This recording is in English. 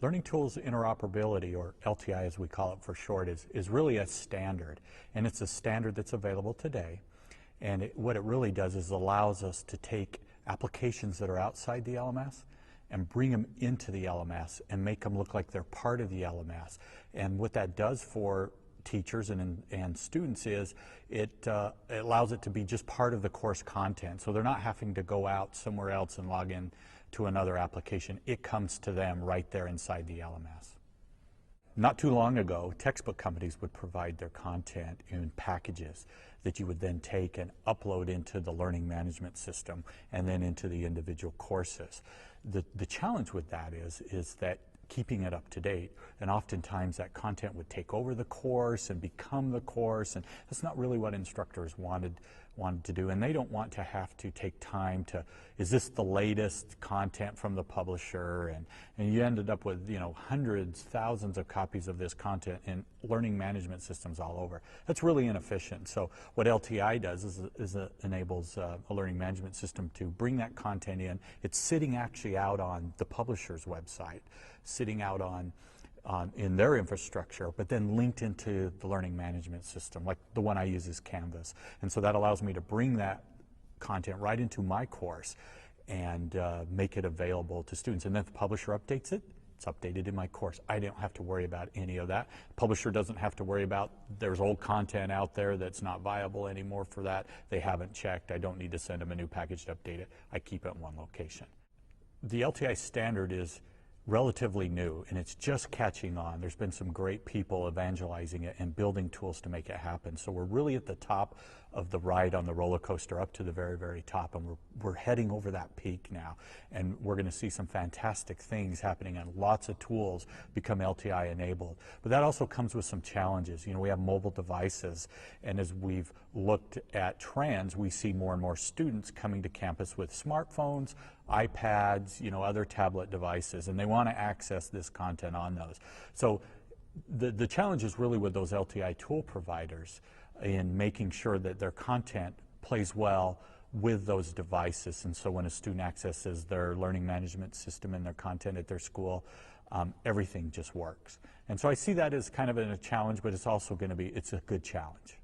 Learning Tools Interoperability, or LTI as we call it for short, is really a standard. And it's a standard that's available today. And what it really does is allows us to take applications that are outside the LMS and bring them into the LMS and make them look like they're part of the LMS. And what that does for teachers and students is it allows it to be just part of the course content. So they're not having to go out somewhere else and log in to another application. It comes to them right there inside the LMS. Not too long ago, textbook companies would provide their content in packages that you would then take and upload into the learning management system and then into the individual courses. The challenge with that is that keeping it up to date, and oftentimes that content would take over the course and become the course, and that's not really what instructors wanted to do. And they don't want to have to take time to, is this the latest content from the publisher? And you ended up with, hundreds, thousands of copies of this content in learning management systems all over. That's really inefficient. So what LTI does is it enables a learning management system to bring that content in. It's sitting actually out on the publisher's website, sitting out in their infrastructure, but then linked into the learning management system, like the one I use is Canvas. And so that allows me to bring that content right into my course and make it available to students. And then if the publisher updates it, it's updated in my course. I don't have to worry about any of that. Publisher doesn't have to worry about there's old content out there that's not viable anymore for that. They haven't checked. I don't need to send them a new package to update it. I keep it in one location. The LTI standard is relatively new, and it's just catching on. There's been some great people evangelizing it and building tools to make it happen. So we're really at the top of the ride on the roller coaster, up to the very, very top, and we're heading over that peak now. And we're going to see some fantastic things happening, and lots of tools become LTI enabled. But that also comes with some challenges. We have mobile devices, and as we've looked at trends, we see more and more students coming to campus with smartphones, iPads, other tablet devices, and they want to access this content on those. So the challenge is really with those LTI tool providers in making sure that their content plays well with those devices. And so when a student accesses their learning management system and their content at their school, everything just works. And so I see that as kind of a challenge, but it's also going to be, it's a good challenge.